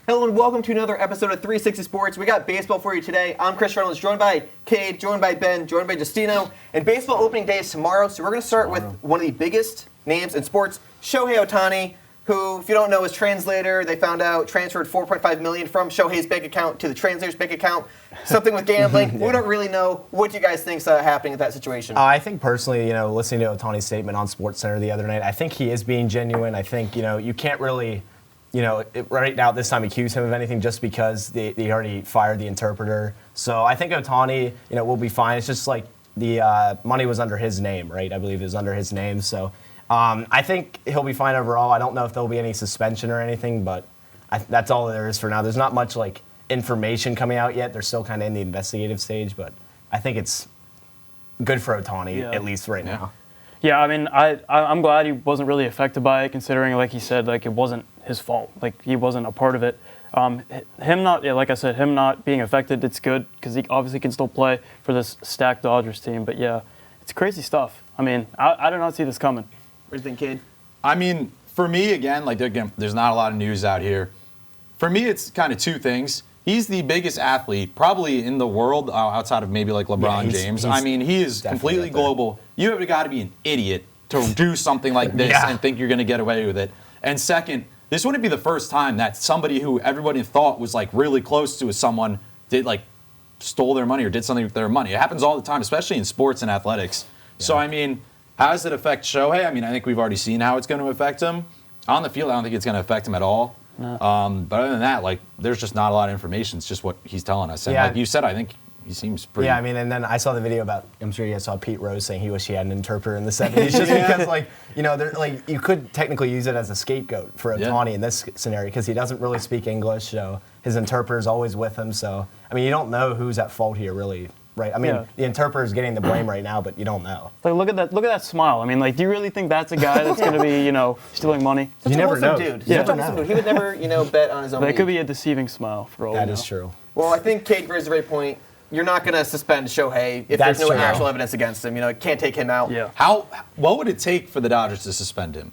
Hello and welcome to another episode of 360 Sports. We got baseball for you today. I'm Chris Reynolds, joined by Cade, joined by Ben, joined by Giustino. And baseball opening day is tomorrow, so we're going to start with one of the biggest names in sports, Shohei Ohtani, who, if you don't know, is translator. They found out transferred $4.5 million from Shohei's bank account to the translator's bank account. Something with gambling. We don't really know. What do you guys think's happening in that situation? I think personally, listening to Ohtani's statement on SportsCenter the other night, I think he is being genuine. I think, you can't really, right now at this time accuse him of anything just because they already fired the interpreter. So I think Ohtani, will be fine. It's just like the money was under his name, right? I believe it was under his name. So I think he'll be fine overall. I don't know if there'll be any suspension or anything, but that's all there is for now. There's not much information coming out yet. They're still kind of in the investigative stage, but I think it's good for Ohtani, at least right now. Yeah, I mean, I'm glad he wasn't really affected by it, considering, like he said, it wasn't his fault. He wasn't a part of it. Him not being affected, it's good, because he obviously can still play for this stacked Dodgers team. But yeah, it's crazy stuff. I mean, I did not see this coming. What do you think, Cade? I mean, for me, again, there's not a lot of news out here. For me, it's kind of two things. He's the biggest athlete probably in the world outside of maybe LeBron James. I mean, he is completely global. You have got to be an idiot to do something like this and think you're going to get away with it. And second, this wouldn't be the first time that somebody who everybody thought was really close to someone did stole their money or did something with their money. It happens all the time, especially in sports and athletics. Yeah. So, I mean, how does it affect Shohei? I mean, I think we've already seen how it's going to affect him. On the field, I don't think it's going to affect him at all. No. But other than that, there's just not a lot of information. It's just what he's telling us. And like you said, I think he seems pretty... Yeah, I mean, and then I saw the video about, I'm sure you guys saw Pete Rose saying he wished he had an interpreter in the 70s just because, you could technically use it as a scapegoat for Ohtani in this scenario because he doesn't really speak English, so his interpreter's always with him. So, I mean, you don't know who's at fault here, really. Right. I mean, the interpreter's getting the blame right now, but you don't know. Look at that smile. I mean, do you really think that's a guy that's going to be, stealing money? You never know. Dude. He would never, bet on his own. But it could be a deceiving smile for all we know. That is true. Well, I think Cade raised a great point. You're not going to suspend Shohei if there's no actual evidence against him. It can't take him out. Yeah. What would it take for the Dodgers to suspend him?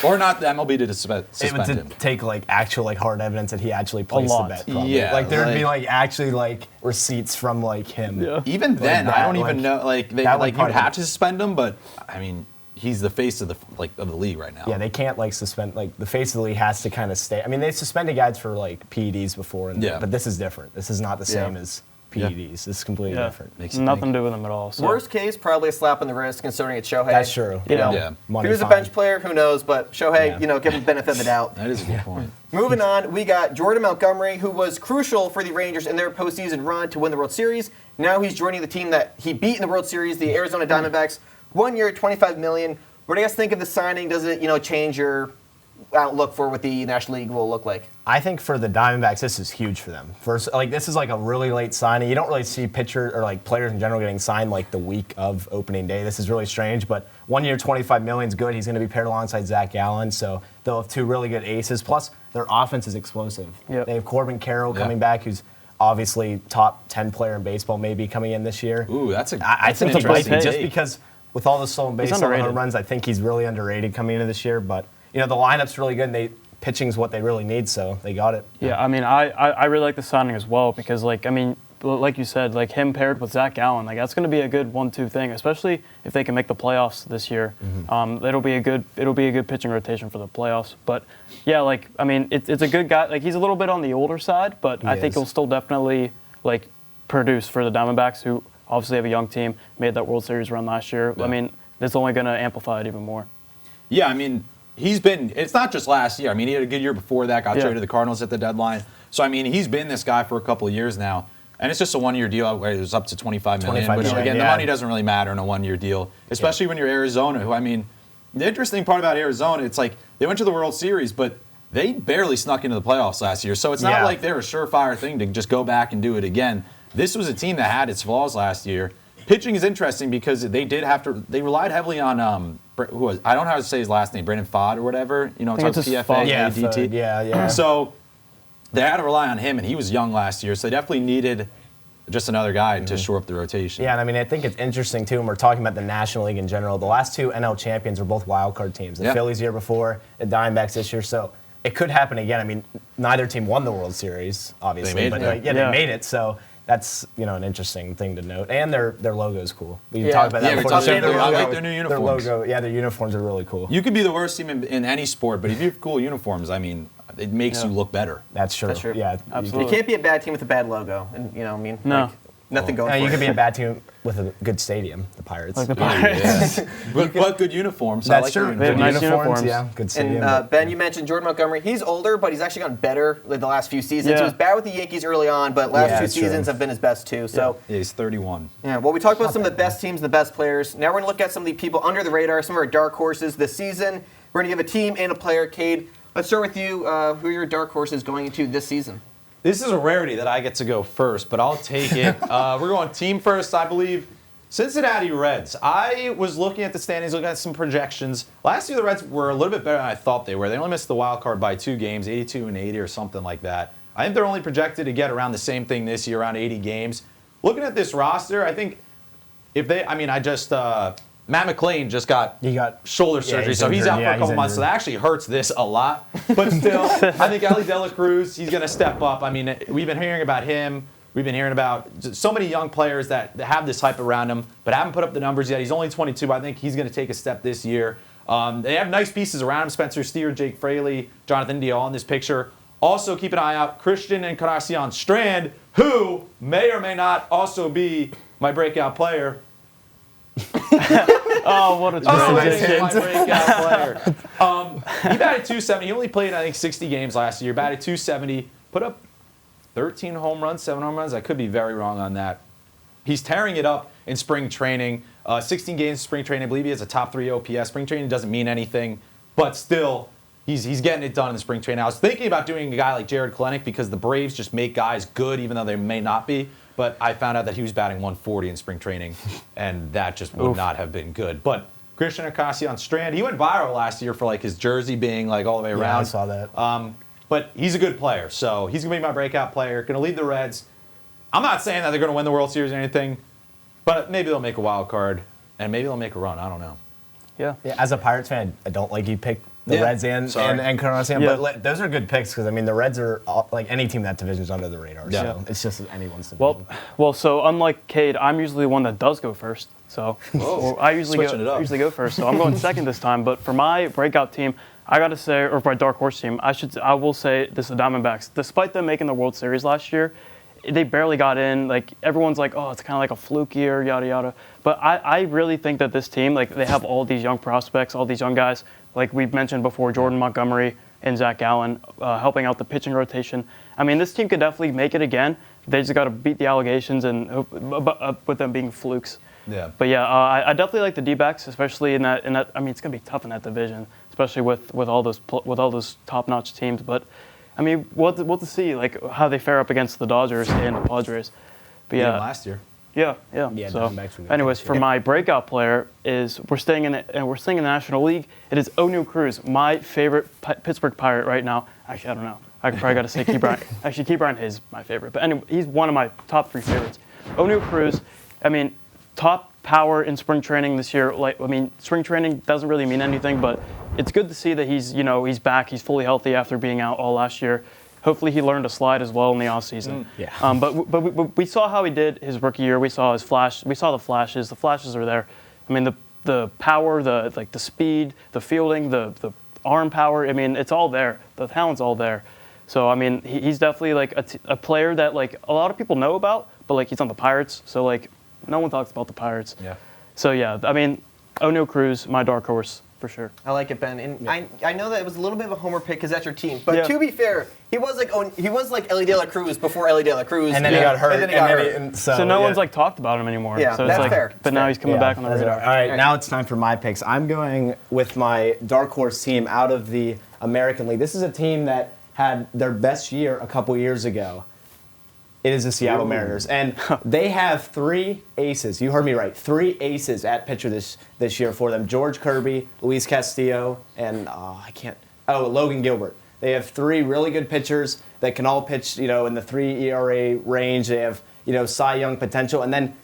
Or not the MLB to suspend him. It would take actual hard evidence that he actually placed the bet. Probably. Yeah, there would be actually receipts from him. Yeah. Even then, I don't even know. You'd have to suspend him, but I mean, he's the face of the league right now. Yeah, they can't suspend. The face of the league has to kind of stay. I mean, they suspended guys for PEDs before, but this is different. This is not the same as PEDs. This is completely different. Makes nothing to do with them at all. So. Worst case, probably a slap on the wrist, considering it's Shohei. That's true. If he was a bench player, who knows? But Shohei, give him the benefit of the doubt. That is a good point. Moving on, we got Jordan Montgomery, who was crucial for the Rangers in their postseason run to win the World Series. Now he's joining the team that he beat in the World Series, the Arizona Diamondbacks. 1 year, $25 million. What do you guys think of the signing? Does it, change your outlook for what the National League will look like? I think for the Diamondbacks, this is huge for them. First, this is a really late signing. You don't really see pitchers or players in general getting signed the week of opening day. This is really strange, but 1 year, $25 million is good. He's going to be paired alongside Zach Gallen, so they'll have two really good aces. Plus, their offense is explosive. Yep. They have Corbin Carroll coming back, who's obviously top 10 player in baseball, maybe coming in this year. Ooh, I think he might be just because with all the stolen base home runs, I think he's really underrated coming into this year, but. The lineup's really good, and pitching's what they really need, so they got it. Yeah, I mean, I really like the signing as well because, like you said, him paired with Zach Gallen, that's going to be a good 1-2 thing, especially if they can make the playoffs this year. Mm-hmm. It'll be a good pitching rotation for the playoffs. But yeah, it's a good guy. He's a little bit on the older side, but I think he'll still definitely produce for the Diamondbacks, who obviously have a young team, made that World Series run last year. Yeah. I mean, it's only going to amplify it even more. Yeah, I mean. It's not just last year. I mean, he had a good year before that, got traded to the Cardinals at the deadline. So, I mean, he's been this guy for a couple of years now. And it's just a one-year deal where it was up to $25 million. Which, again, the money doesn't really matter in a one-year deal, especially when you're Arizona, who, I mean, the interesting part about Arizona, it's they went to the World Series, but they barely snuck into the playoffs last year. So it's not like they're a surefire thing to just go back and do it again. This was a team that had its flaws last year. Pitching is interesting because they relied heavily on I don't know how to say his last name, Brennan Fod or whatever. It's on PFA, ADT. Yeah. So they had to rely on him, and he was young last year, so they definitely needed just another guy to shore up the rotation. Yeah, and I think it's interesting, too, when we're talking about the National League in general. The last two NL champions are both wild card teams. The Phillies year before, the Diamondbacks this year. So it could happen again. I mean, neither team won the World Series, obviously, They made but it. they made it. So that's an interesting thing to note. And their logo is cool. We can Yeah. talk about that Yeah, we before talked the show. about Their I like logo- their new uniforms. Their logo, their uniforms are really cool. You could be the worst team in any sport, but if you have cool uniforms, I mean, it makes you look better. That's true. That's true. Yeah, Absolutely. You can't be a bad team with a bad logo, and No. nothing going. You for could it. be a bad team with a good stadium, the Pirates. Like the Pirates. But good uniforms. I That's like true. their They have uniforms. nice uniforms. Yeah, good stadium. And Ben, you mentioned Jordan Montgomery. He's older, but he's actually gotten better like the last few seasons. Yeah. He was bad with the Yankees early on, but last Yeah, two that's true. seasons have been his best too. So Yeah, he's 31. yeah, well, we talked about some of the best teams and the best players. Now we're gonna look at some of the people under the radar, some of our dark horses this season. We're gonna give a team and a player. Cade, let's start with you. Who are your dark horses going into this season? This is a rarity that I get to go first, but I'll take it. We're going team first, I believe. Cincinnati Reds. I was looking at the standings, looking at some projections. Last year, the Reds were a little bit better than I thought they were. They only missed the wild card by 2 games, 82 and 80 or something like that. I think they're only projected to get around the same thing this year, around 80 games. Looking at this roster, I think if they, Matt McClain just got shoulder surgery, he's so he's injured. out for Yeah, a couple he's months. So that actually hurts this a lot. But still, I think Ali De La Cruz, he's going to step up. I mean, we've been hearing about him. We've been hearing about so many young players that have this hype around him, but haven't put up the numbers yet. He's only 22. I think he's going to take a step this year. They have nice pieces around him: Spencer Steer, Jake Fraley, Jonathan India, all in this picture. Also, keep an eye out, Christian Encarnacion Strand, who may or may not also be my breakout player. Oh, what a transition. My breakout player. He batted 270. He only played, I think, 60 games last year. Batted 270. Put up 13 home runs, 7 home runs. I could be very wrong on that. He's tearing it up in spring training. 16 games in spring training. I believe he has a top 3 OPS. Spring training doesn't mean anything, but still, he's getting it done in the spring training. I was thinking about doing a guy like Jared Kelenic because the Braves just make guys good even though they may not be. But I found out that he was batting 140 in spring training, and that just would not have been good. But Christian Encarnacion Strand, he went viral last year for like his jersey being like all the way around. Yeah, I saw that. But he's a good player, so he's going to be my breakout player. Going to lead the Reds. I'm not saying that they're going to win the World Series or anything, but maybe they'll make a wild card, and maybe they'll make a run. I don't know. Yeah. As a Pirates fan, I don't like you picked the Yeah, Reds and Encarnacion, Yeah. but those are good picks because, I mean, the Reds are, like any team in that division is under the radar. Yeah. So it's just anyone's division. Well, so unlike Cade, I'm usually the one that does go first. So I usually Switching it up. go first. So I'm going second this time. But for my breakout team, I got to say, or for my dark horse team, I will say this: the Diamondbacks. Despite them making the World Series last year, they barely got in. Like everyone's like, oh, it's kind of like a fluke year, yada yada. But I really think that this team, like they have all these young prospects, all these young guys. Like we've mentioned before, Jordan Montgomery and Zach Gallen helping out the pitching rotation. I mean, this team could definitely make it again. They just got to beat the allegations and with them being flukes. Yeah. But yeah, I definitely like the D-backs, especially in that. I mean, it's gonna be tough in that division, especially with all those top-notch teams. But I mean, we'll have to see like how they fare up against the Dodgers and the Padres. But Yeah, yeah, last year. yeah. Yeah, So, Diamondbacks were good anyways, last for year. my breakout player is we're staying in the National League. It is O'Neal Cruz, my favorite Pittsburgh Pirate right now. Actually, I don't know. I probably got to say Key Bryant. Actually, Key Bryant is my favorite, but anyway, he's one of my top 3 favorites. O'Neal Cruz, I mean, top power in spring training this year. Like, I mean, spring training doesn't really mean anything, but it's good to see that he's back. He's fully healthy after being out all last year. Hopefully he learned to slide as well in the offseason. Yeah. But we saw how he did his rookie year. We saw his flash. We saw the flashes. The flashes are there. I mean, the power, the speed, the fielding, the arm power. I mean, it's all there. The talent's all there. So I mean, he's definitely like a player that like a lot of people know about, but like he's on the Pirates, so like no one talks about the Pirates. Yeah. So yeah, I mean, O'Neal Cruz, my dark horse for sure. I like it, Ben. And I know that it was a little bit of a homer pick because that's your team. But Yeah. to be fair, he was like Ellie De La Cruz before Ellie De La Cruz. And then he got hurt. And then he got hurt. and So no one's like talked about him anymore. Yeah, so it's that's like, fair. But now he's coming back on the that's radar. All right, now it's time for my picks. I'm going with my dark horse team out of the American League. This is a team that had their best year a couple years ago. It is the Seattle Mariners, and they have 3 aces. You heard me right. 3 aces at pitcher this year for them: George Kirby, Luis Castillo, and Logan Gilbert. They have 3 really good pitchers that can all pitch, in the 3 ERA range. They have, Cy Young potential, and then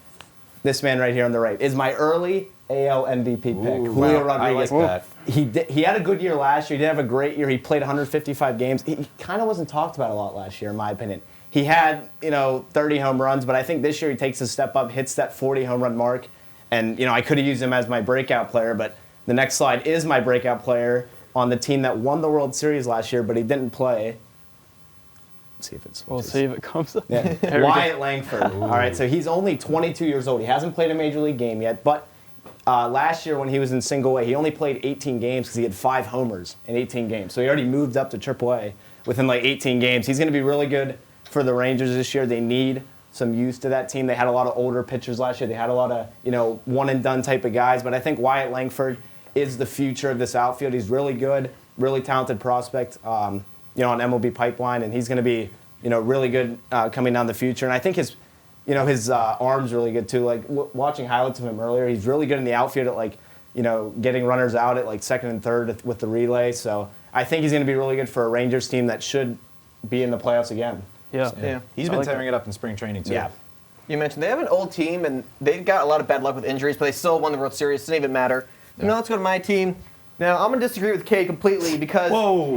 this man right here on the right is my early AL MVP pick. Ooh, Julio wow, Rodriguez. I like that. He had a good year last year. He didn't have a great year. He played 155 games. He kind of wasn't talked about a lot last year, in my opinion. He had 30 home runs, but I think this year he takes a step up, hits that 40 home run mark, and I could have used him as my breakout player, but the next slide is my breakout player on the team that won the World Series last year, but he didn't play. Let's see if it's. We'll see if it comes up. Yeah. Wyatt Langford. All right, so he's only 22 years old. He hasn't played a major league game yet, but last year when he was in single A, he only played 18 games because he had 5 homers in 18 games. So he already moved up to AAA within like 18 games. He's going to be really good for the Rangers this year. They need some use to that team. They had a lot of older pitchers last year. They had a lot of one and done type of guys. But I think Wyatt Langford is the future of this outfield. He's really good, really talented prospect. On MLB Pipeline, and he's going to be really good coming down the future. And I think his arm's really good too. Like watching highlights of him earlier, he's really good in the outfield at getting runners out at like second and third with the relay. So I think he's going to be really good for a Rangers team that should be in the playoffs again. Yeah. He's been tearing it up in spring training too. Yeah. You mentioned they have an old team, and they got a lot of bad luck with injuries, but they still won the World Series. It doesn't even matter. Yeah. Let's go to my team. Now, I'm going to disagree with Cade completely because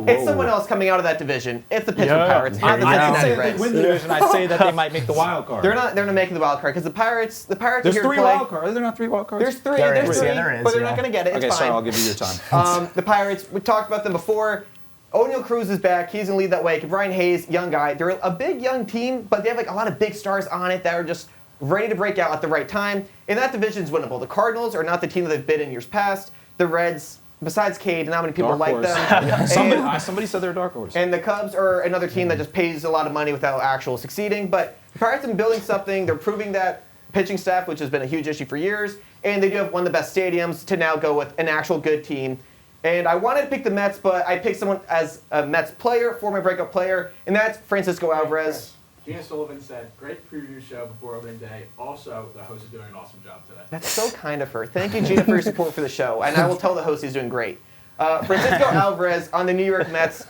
it's someone else coming out of that division. It's the Pittsburgh Pirates. I didn't say Reds. they win the division. I'd say that they might make the wild card. They're not making the wild card because the Pirates There's are here 3 to play. wild cards. Are there not 3 wild cards? There's 3. There There's is. 3, Yeah, there is, but they're yeah. not going to get it. It's Okay, fine. sorry, I'll give you your time. The Pirates, we talked about them before. O'Neal Cruz is back. He's going to lead that way. Brian Hayes, young guy. They're a big young team, but they have like a lot of big stars on it that are just ready to break out at the right time. And that division's winnable. The Cardinals are not the team that they've been in years past. The Reds, besides Cade, not many people Dark like horse. them. Somebody said they're a dark horse. And the Cubs are another team that just pays a lot of money without actual succeeding. But the Pirates have been building something. They're proving that pitching staff, which has been a huge issue for years. And they do have one of the best stadiums to now go with an actual good team. And I wanted to pick the Mets, but I picked someone as a Mets player for my breakup player, and that's Francisco Alvarez. Gina Sullivan said, great preview show before opening day. Also, the host is doing an awesome job today. That's so kind of her. Thank you, Gina, for your support for the show. And I will tell the host he's doing great. Francisco Alvarez on the New York Mets.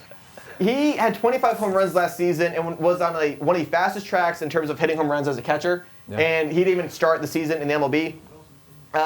He had 25 home runs last season and was on one of the fastest tracks in terms of hitting home runs as a catcher. Yeah. And he didn't even start the season in the MLB.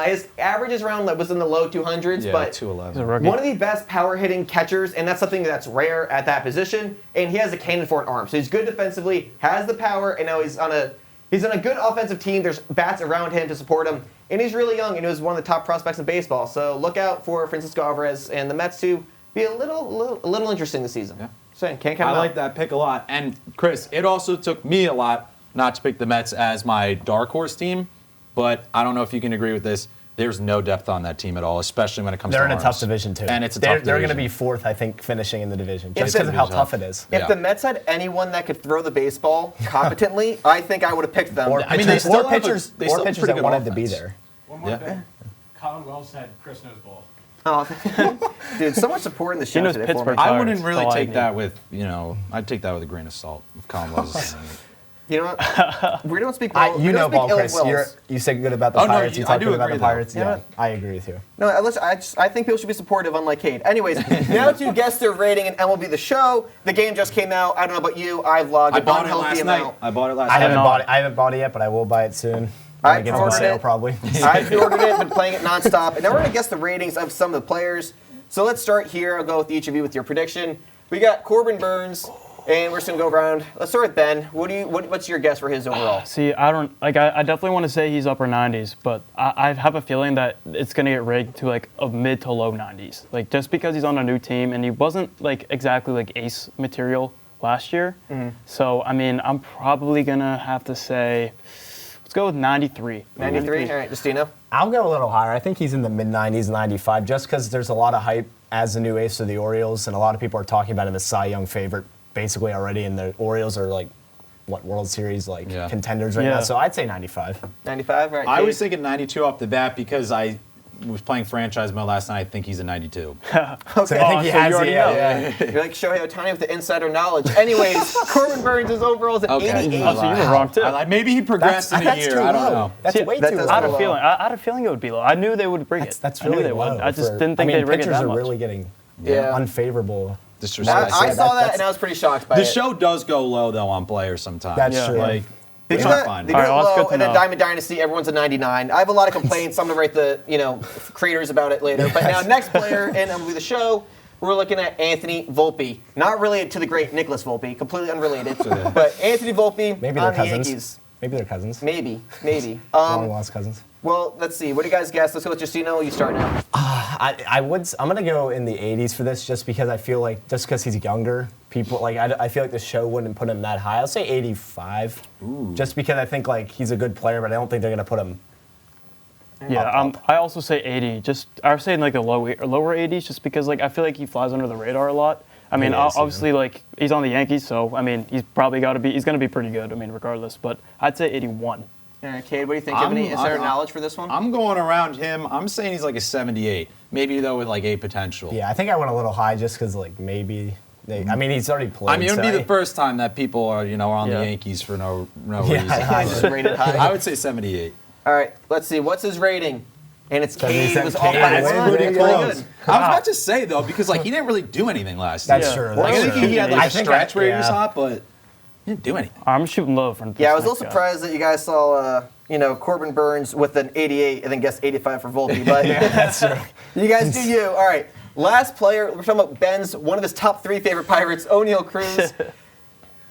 His average is was in the low 200s, but 211. one of the best power hitting catchers, and that's something that's rare at that position. And he has a cannon for an arm, so he's good defensively, has the power, and now he's on a good offensive team. There's bats around him to support him, and he's really young, and he was one of the top prospects in baseball. So look out for Francisco Alvarez and the Mets to be a little interesting this season. Yeah. Saying can't count I them like out. that pick a lot. And Chris, it also took me a lot not to pick the Mets as my dark horse team, but I don't know if you can agree with this. There's no depth on that team at all, especially when it comes to They're in arms. a tough division too. And it's a they're tough they're going division. to be 4th, I think, finishing in the division If just because the- of how tough it is. If Yeah. the Mets had anyone that could throw the baseball competently, I think I would have picked them. Or I mean, they still have a- pitchers, they still have a pitchers pretty that good wanted to be offense. there. One more Yeah. thing. Colin Wells said Chris knows ball. Oh, dude, so much support in the show knows today for me. Pittsburgh. I wouldn't Pirates, really all I take need. that with, I'd take that with a grain of salt if Colin Wells is saying it. You know what? We don't speak well. You know, ball, Chris. Wills. You said good about the Oh, no, Pirates. You I talked do good about agree, the though. Pirates. Yeah. Yeah, I agree with you. No, I think people should be supportive, unlike Cade. Anyways, now to guess their rating in MLB The Show. The game just came out. I don't know about you. I've logged I a bought it unhealthy last amount. night. I bought it last I night. haven't bought it yet, but I will buy it soon. I When it gets on ordered sale, it. probably. I pre-ordered it, been playing it nonstop. And now we're going to guess the ratings of some of the players. So let's start here. I'll go with each of you with your prediction. We got Corbin Burns, and we're just going to go around. Let's start with Ben. What's your guess for his overall? See, I definitely want to say he's upper 90s, but I have a feeling that it's going to get rigged to like a mid to low 90s. Like just because he's on a new team and he wasn't like exactly like ace material last year. So, I mean, I'm probably going to have to say, let's go with 93. 93? All right, Giustino? I'll go a little higher. I think he's in the mid-90s, 95, just because there's a lot of hype as the new ace of the Orioles, and a lot of people are talking about him as Cy Young favorite basically already, and the Orioles are like, World Series contenders right now. So I'd say 95. 95, right? I Cade? was thinking 92 off the bat because I was playing franchise mode last night. I think he's a 92. So I think he so has you already it. know. Yeah. You're like Shohei Ohtani with the insider knowledge. Anyways, Corbin Burns' overall is an Okay. 88. Oh, so you were wrong too. Maybe he progressed in a That's year. too I don't low. know. That's See, way that too does low. I had a feeling it would be low. I knew they would bring it. That's I knew really they low. would. I just for- didn't think they'd rig it pitchers that are much. really getting Yeah. unfavorable. Disrespect. I saw that that's- and I was pretty shocked by The it. show does go low though on players sometimes. That's Yeah. true. Like They which do I'm that. fine They with. do All right, it well, that's low, good to and then know. Diamond Dynasty, everyone's a 99. I have a lot of complaints. I'm gonna write the creators about it later. But now next player in the show, we're looking at Anthony Volpe. Not related to the great Nicholas Volpe, completely unrelated. But Anthony Volpe Maybe on they're the cousins. Yankees. Maybe they're cousins. Maybe. Long lost cousins. Well, let's see. What do you guys guess? Let's go with Giustino. You start now. I'm gonna go in the 80s for this, just because I feel like because he's younger, people like I feel like the show wouldn't put him that high. I'll say 85, just because I think like he's a good player, but I don't think they're gonna put him. Yeah, I also say 80. I was saying like the lower 80s, just because like I feel like he flies under the radar a lot. I mean, He is, obviously, like he's on the Yankees, so I mean, he's going to be pretty good. I mean, regardless. But I'd say 81. All right, Cade, what do you think? Is there knowledge for this one? I'm going around him. I'm saying he's like a 78. Maybe, though, with like a potential. Yeah, I think I went a little high just because like maybe. I mean, he's already played. I mean, it would be so the first time that people are, on Yeah. the Yankees for no Yeah, reason. I just rated high. I would say 78. All right, let's see. What's his rating? And it's Cade. 77 Was off by Cade. one. That's pretty Very close. good. I was about to say, though, because like he didn't really do anything last year. That's Yeah. true. Well, Like, I That's think he true. had like I a think stretch where he was yeah. hot, but he didn't do anything. I'm shooting low for Yeah, I was a this little next guy. surprised that you guys saw, Corbin Burns with an 88 and then guessed 85 for Volpe. But That's true. you guys do you. All right, last player. We're talking about Ben's one of his top 3 favorite Pirates, O'Neal Cruz.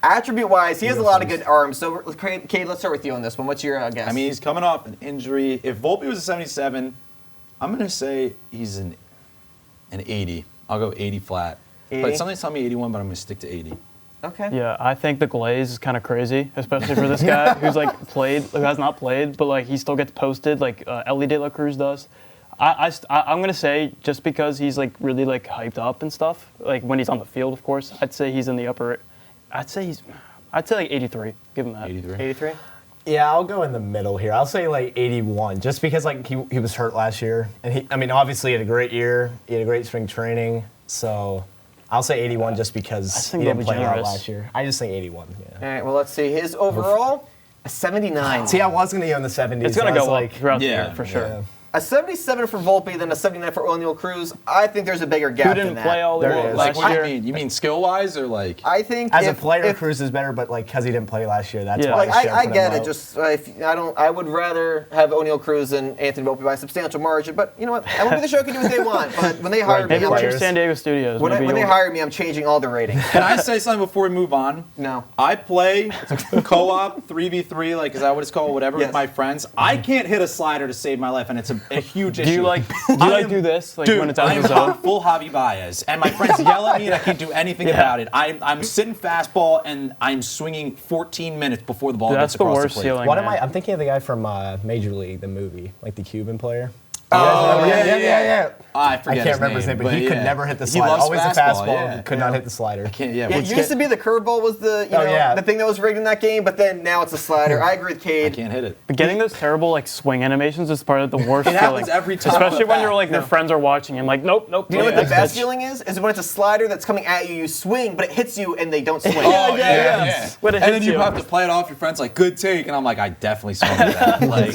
Attribute-wise, he has a lot of good arms. So, Cade, let's start with you on this one. What's your guess? I mean, he's coming off an injury. If Volpe was a 77, I'm going to say he's an 80. I'll go 80 flat. 80? But something's telling me 81, but I'm going to stick to 80. okay. Yeah, I think the glaze is kind of crazy, especially for this guy who has not played, but like he still gets posted like Ellie De La Cruz does. I'm gonna say just because he's like really like hyped up and stuff, like when he's on the field, of course. I'd say he's in the upper. I'd say like 83. Give him that. 83. 83. Yeah, I'll go in the middle here. I'll say like 81, just because like he was hurt last year, and obviously he had a great year. He had a great spring training, so I'll say 81 just because think he didn't that'll be play a lot generous. last year. I just think 81. Yeah. All right. Well, let's see. His overall, a 79. See, I was gonna go in the 70s. It's gonna so I was go like up throughout the yeah, year for sure. yeah. A 77 for Volpe, then a 79 for O'Neal Cruz. I think there's a bigger gap Who than didn't that. play all There year is. Like, last what do you year? mean? You mean skill-wise or like? I think As a if- player, if- Cruz is better, but like because he didn't play last year, that's Yeah. why. Like I, I get it. Just I would rather have O'Neal Cruz and Anthony Volpe by a substantial margin. But you know what? MLB The Show can do what they want. But when they hire me, Maybe I'm it's your players. San Diego studios. when maybe they you'll- hire me, I'm changing all the ratings. Can I say something before we move on? No. I play co-op 3v3, like is that what it's called? Whatever, Yes. with my friends. I can't hit a slider to save my life, and it's a huge issue. Do you like do this like Dude, when it's out I of am the zone? full Javi Baez, and my friends yell at me, and I can't do anything about it. I'm sitting fastball, and I'm swinging 14 minutes before the ball Dude, gets that's the across worst the plate. ceiling. What am man. I? I'm thinking of the guy from Major League, the movie, like the Cuban player. Oh, yeah. I I forget can't remember his name, but he could yeah. never hit the He slider. loves Always a fastball, yeah. could not hit the slider. Can't, Yeah, yeah, it used to be the curveball was the the thing that was rigged in that game, but then now it's a slider. I agree with I Cade. can't hit it. But getting those terrible like swing animations is part of the worst It feeling. happens every time. Especially when Yeah. your like your friends are watching and like nope. Do you know what the next best pitch. feeling is? Is when it's a slider that's coming at you, you swing, but it hits you and they don't swing. Oh, yeah. When it And then hits you you. have to play it off your friends like, good take. And I'm like, I definitely swung at that. Like,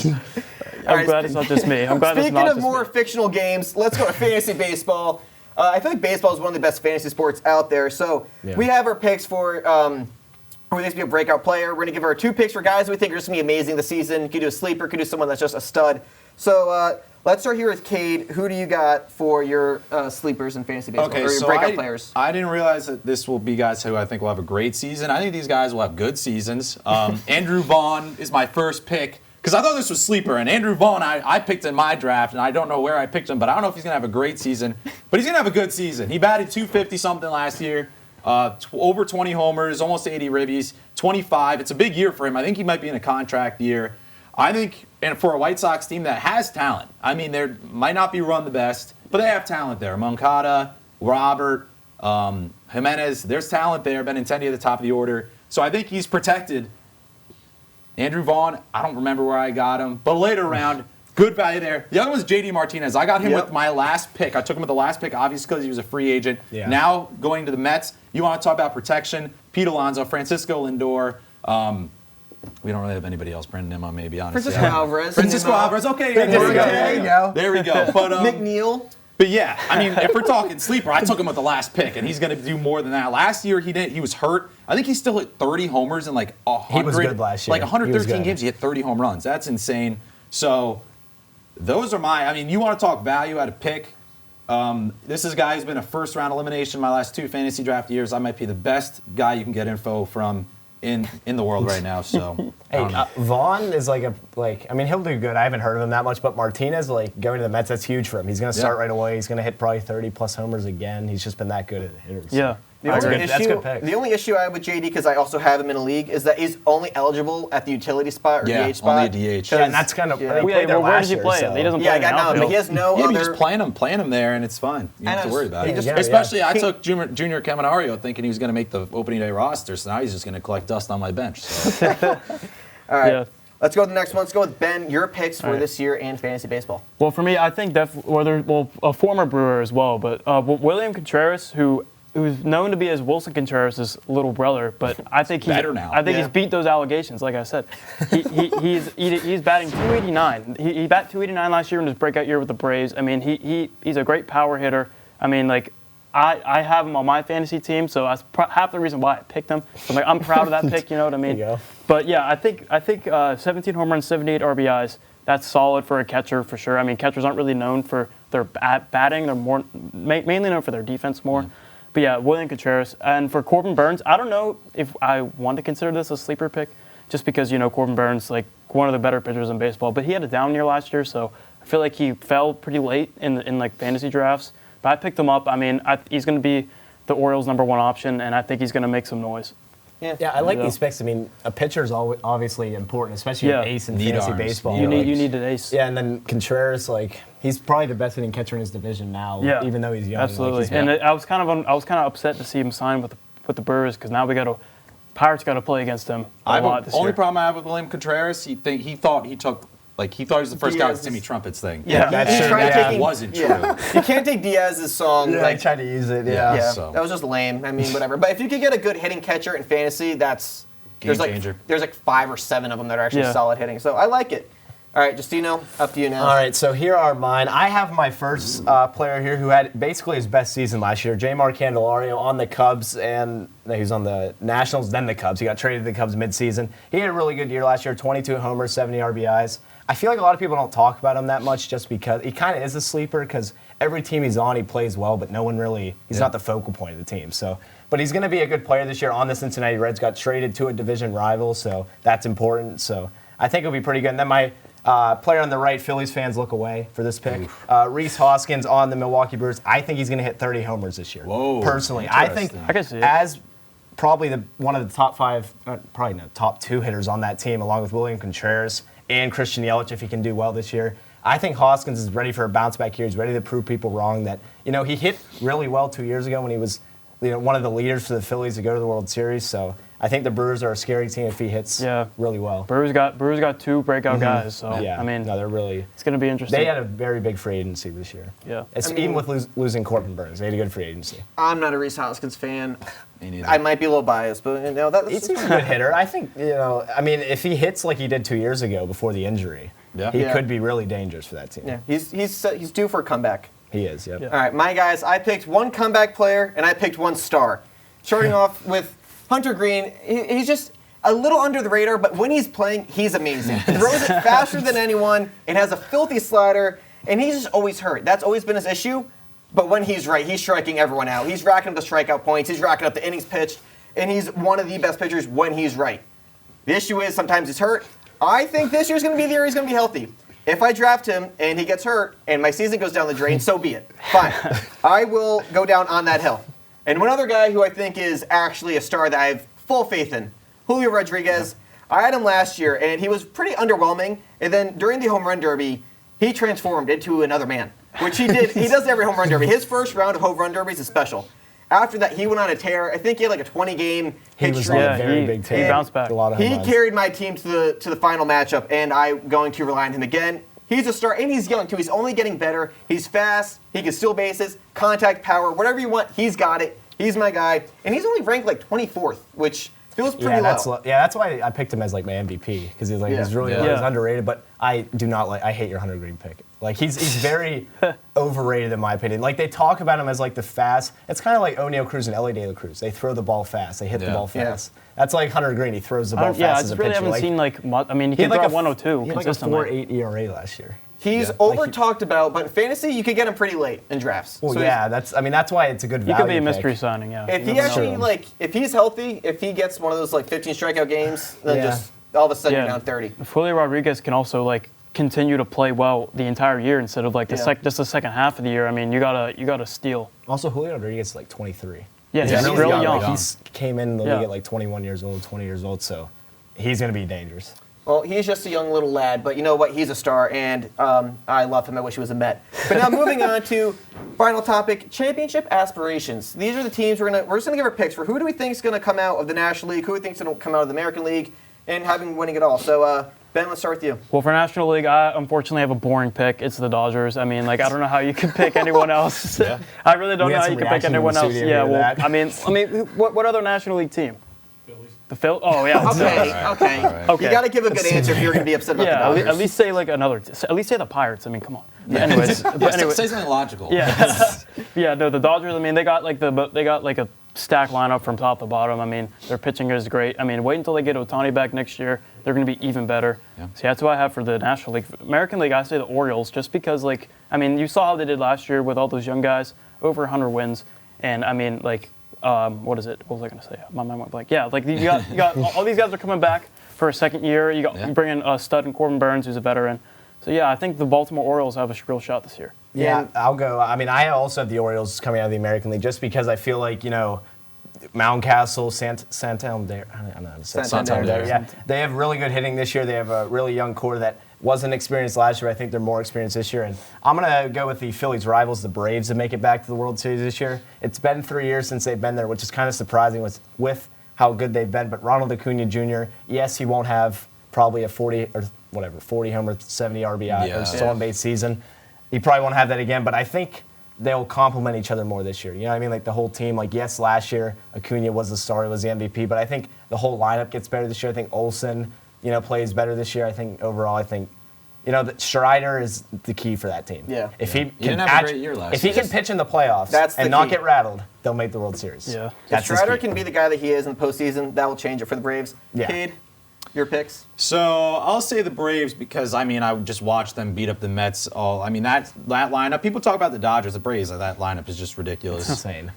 I'm glad it's not just me. I'm glad it's Speaking not of just more me. fictional games, let's go to fantasy baseball. I feel like baseball is one of the best fantasy sports out there. So we have our picks for who thinks to be a breakout player. We're going to give our 2 picks for guys we think are just going to be amazing this season. You could do a sleeper, could do someone that's just a stud. So let's start here with Cade. Who do you got for your sleepers in fantasy baseball, or your so breakout players? I didn't realize that this will be guys who I think will have a great season. I think these guys will have good seasons. Andrew Vaughn is my first pick because I thought this was sleeper. And Andrew Vaughn, I picked in my draft, and I don't know where I picked him, but I don't know if he's going to have a great season. But he's going to have a good season. He batted 250-something last year, over 20 homers, almost 80 ribbies, 25. It's a big year for him. I think he might be in a contract year. I think, and for a White Sox team that has talent, I mean, they might not be run the best, but they have talent there. Moncada, Robert, Jimenez, there's talent there. Benintendi at the top of the order. So I think he's protected. Andrew Vaughn, I don't remember where I got him, but later round, good value there. The other one's J.D. Martinez. I got him with my last pick. I took him with the last pick, obviously, because he was a free agent. Yeah. Now, going to the Mets, you want to talk about protection, Pete Alonso, Francisco Lindor. We don't really have anybody else. Brendan maybe, honestly. Francisco Alvarez. Francisco Alvarez. Okay, There you go. there we go. But McNeil. But yeah, I mean, if we're talking sleeper, I took him with the last pick, and he's going to do more than that. Last year, he was hurt. I think he still hit 30 homers in like 100. He was good last year. Like 113 games, he hit 30 home runs. That's insane. So those are I mean, you want to talk value at a pick. This is a guy who's been a first-round elimination my last 2 fantasy draft years. I might be the best guy you can get info from in the world right now. So hey, Vaughn is I mean, he'll do good. I haven't heard of him that much, but Martinez, going to the Mets, that's huge for him. He's going to start right away. He's going to hit probably 30-plus homers again. He's just been that good at hitters. Yeah. That's a good pick. The only issue I have with JD, because I also have him in a league, is that he's only eligible at the utility spot or DH spot. Only a DH. Yeah, and that's kind of where does he play? He doesn't play. I know, but he has no but other. you just playing him there, and it's fine. You don't have to worry about it. Yeah. Especially, I took Junior Caminario thinking he was going to make the opening day roster, so now he's just going to collect dust on my bench. So. All right. Yeah. Let's go to the next one. Let's go with Ben. Your picks for this year in fantasy baseball. Well, for me, I think a former Brewer as well, but William Contreiras, who's known to be as Wilson Contreras' little brother, but I think he's beat those allegations. Like I said, he's batting 289. He bat 289 last year in his breakout year with the Braves. I mean, he's a great power hitter. I mean, I have him on my fantasy team, so that's half the reason why I picked him. So I'm proud of that pick. You know what I mean? There you go. But yeah, I think 17 home runs, 78 RBIs. That's solid for a catcher for sure. I mean, catchers aren't really known for their batting. They're more mainly known for their defense more. But yeah, William Contreras. And for Corbin Burns, I don't know if I want to consider this a sleeper pick, just because, Corbin Burns, one of the better pitchers in baseball. But he had a down year last year, so I feel like he fell pretty late in fantasy drafts. But I picked him up. I mean, he's going to be the Orioles' #1 option, and I think he's going to make some noise. Yeah, I like these picks. I mean, a pitcher is obviously important, especially an ace in fantasy arms. baseball. You need an ace. Yeah, and then Contreras, he's probably the best hitting catcher in his division now, even though he's young. Absolutely. I was kind of upset to see him sign with the Brewers, because now Pirates got to play against him a lot this year. Only problem I have with William Contreras, he thought he was the first guy with Timmy Trumpet's thing. Yeah, that wasn't true. You can't take Diaz's song. Try to use it. So. That was just lame. I mean, whatever. But if you could get a good hitting catcher in fantasy, there's changer. There's 5 or 7 of them that are actually solid hitting. So I like it. All right, Giustino, up to you now. All right, so here are mine. I have my first player here who had basically his best season last year, Jmar Candelario on the Cubs, and he was on the Nationals, then the Cubs. He got traded to the Cubs midseason. He had a really good year last year, 22 homers, 70 RBIs. I feel like a lot of people don't talk about him that much just because he kind of is a sleeper, because every team he's on, he plays well, but no one really, he's not the focal point of the team. So, but he's going to be a good player this year on the Cincinnati Reds. Got traded to a division rival, so that's important. So I think it'll be pretty good. And then my player on the right, Phillies fans look away for this pick. Rhys Hoskins on the Milwaukee Brewers. I think he's going to hit 30 homers this year. Whoa. Personally, I think I can see it. as probably one of the top 5, probably no, top 2 hitters on that team, along with William Contreras and Christian Yelich, if he can do well this year. I think Hoskins is ready for a bounce back here. He's ready to prove people wrong that, he hit really well 2 years ago when he was one of the leaders for the Phillies to go to the World Series. So I think the Brewers are a scary team if he hits really well. Brewers got 2 breakout guys, so I mean, they're really. It's going to be interesting. They had a very big free agency this year. Yeah, even with losing Corbin Burns, they had a good free agency. I'm not a Rhys Hoskins fan. Me neither. I might be a little biased, but he's a good hitter. I think I mean, if he hits like he did 2 years ago before the injury, he could be really dangerous for that team. Yeah, he's due for a comeback. He is. Yep. All right, my guys, I picked 1 comeback player and I picked 1 star. Starting off with Hunter Green, he's just a little under the radar, but when he's playing, he's amazing. He throws it faster than anyone, and has a filthy slider, and he's just always hurt. That's always been his issue, but when he's right, he's striking everyone out. He's racking up the strikeout points, he's racking up the innings pitched, and he's one of the best pitchers when he's right. The issue is sometimes he's hurt. I think this year's going to be the year he's going to be healthy. If I draft him and he gets hurt and my season goes down the drain, so be it. Fine. I will go down on that hill. And one other guy who I think is actually a star that I have full faith in, Julio Rodriguez. I had him last year, and he was pretty underwhelming. And then during the home run derby, he transformed into another man, which he did. He does every home run derby. His first round of home run derbies is special. After that, he went on a tear. I think he had like a 20-game hit streak. On a very big tear. He bounced back. He carried my team to the final matchup, and I'm going to rely on him again. He's a star, and he's young, too. He's only getting better. He's fast. He can steal bases, contact power, whatever you want, he's got it. He's my guy. And he's only ranked like 24th, which feels pretty low. That's why I picked him as like my MVP, because he's really low. He's underrated, but I do not like. I hate your Hunter Green pick. Like he's very overrated in my opinion. Like they talk about him as like the fast. It's kind of like O'Neal Cruz and Ellie De La Cruz. They throw the ball fast. They hit the ball fast. That's like Hunter Green. He throws the ball fast Yeah, I as a just really pitcher. haven't seen like much. I mean, he can throw 102 He had like a consistently. 4.8 ERA last year. He's over talked about, but in fantasy you could get him pretty late in drafts. Well, So yeah, that's why it's a good value. He could be a pick. mystery signing. Yeah. if You he never actually know. if he's healthy, if he gets one of those like 15 strikeout games, then just all of a sudden you're down 30. If Julio Rodriguez can also like continue to play well the entire year instead of like just the second half of the year, I mean, you gotta steal. Also, Julio Rodriguez is like 23. Yeah, he's really really young. Like, he came in the Yeah. league at like 21 years old, 20 years old, so he's going to be dangerous. Well, he's just a young little lad, but you know what? He's a star, and I love him. I wish he was a Met. But now moving on to final topic: championship aspirations. These are the teams we're just gonna give our picks for who do we think is gonna come out of the National League, who we think is gonna come out of the American League, and having winning it all. So Ben, let's start with you. Well, for National League, I unfortunately have a boring pick. It's the Dodgers. I mean, like I don't know how you could pick anyone else. I really don't We know had how some you could pick reaction in anyone the else. studio Yeah, to well, that. I mean, what other National League team? The Phil? Oh yeah. Okay. You got to give a good answer if you're going to be upset about the Yeah, Dodgers. at least say like at least say the Pirates. I mean, come on. Anyways, Say something logical. yeah, no, the Dodgers. I mean, they got like a stacked lineup from top to bottom. I mean, their pitching is great. I mean, wait until they get Ohtani back next year. They're going to be even better. Yeah. So that's what I have for the National League. American League, I say the Orioles, just because like I mean, you saw how they did last year with all those young guys, over 100 wins, and I mean like. What is it? What was I going to say? My mind went blank. Yeah, like you got all these guys are coming back for a second year. You bring in a stud in Corbin Burns, who's a veteran. So yeah, I think the Baltimore Orioles have a real shot this year. Yeah, I'll go. I mean, I also have the Orioles coming out of the American League just because I feel like, Mountcastle, Santander. I don't know how to say it. Santander. Yeah, they have really good hitting this year. They have a really young core that wasn't experienced last year. I think they're more experienced this year. And I'm going to go with the Phillies' rivals, the Braves, to make it back to the World Series this year. It's been 3 years since they've been there, which is kind of surprising with how good they've been. But Ronald Acuna Jr., yes, he won't have probably a 40 homer, 70 RBI or stolen base season. He probably won't have that again. But I think they'll complement each other more this year. You know what I mean? Like the whole team, like yes, last year Acuna was the star, he was the MVP. But I think the whole lineup gets better this year. I think Olsen, plays better this year. I think overall, that Strider is the key for that team. Yeah. If he didn't have a great year last if he year. can pitch in the playoffs That's the and not key. get rattled, they'll make the World Series. Yeah. If Strider can be the guy that he is in the postseason, that will change it for the Braves. Yeah. Cade, your picks? So I'll say the Braves because I would just watch them beat up the Mets. That lineup. People talk about the Dodgers, the Braves. That lineup is just ridiculous. It's insane.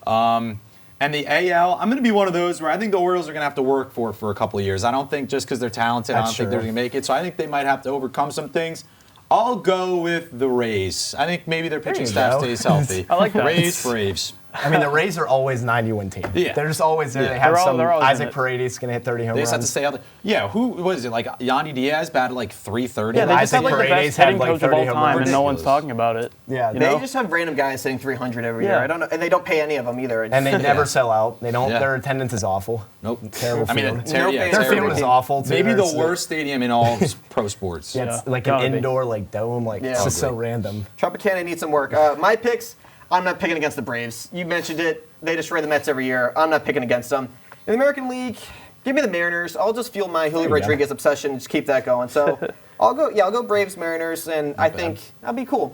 And the AL, I'm going to be one of those where I think the Orioles are going to have to work for a couple of years. I don't think just because they're talented, I don't think they're going to make it. So I think they might have to overcome some things. I'll go with the Rays. I think maybe their pitching staff stays healthy. I like that. Rays, Braves. I mean, the Rays are always 90-win team. Yeah. They're just always there. Yeah. They have They're always Isaac in it. Paredes going to hit 30 home They runs. just have to stay out there. Who was it? Like Yandy Diaz batted like 330. Yeah, they just Isaac have like the Paredes best had, hitting like, coach of 30 all home time, runs. and no one's Ridiculous. talking about it. Yeah, you They know? just have random guys hitting 300 every year. Yeah. I don't know, and they don't pay any of them either. And they never sell out. They don't. Yeah. Their attendance is awful. Nope. Terrible field. No fans Their every field is team. awful too. Maybe There's the worst stadium in all of pro sports. Yeah, it's Yeah, like an gotta be. indoor dome. Like it's just so random. Tropicana needs some work. My picks, I'm not picking against the Braves. You mentioned it. They destroy the Mets every year. I'm not picking against them. In the American League, give me the Mariners. I'll just fuel my Julio There you go. Rodriguez obsession and just keep that going. So I'll go Braves, Mariners, and I think that'll be cool.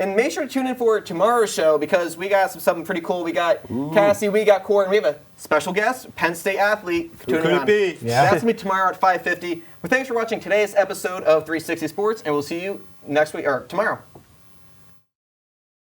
And make sure to tune in for tomorrow's show because we got something pretty cool. We got Cassie, we got Court, and we have a special guest, Penn State athlete. Who could it be? Yeah. That's going to be tomorrow at 5:50. Well, thanks for watching today's episode of 360 Sports, and we'll see you next week or tomorrow.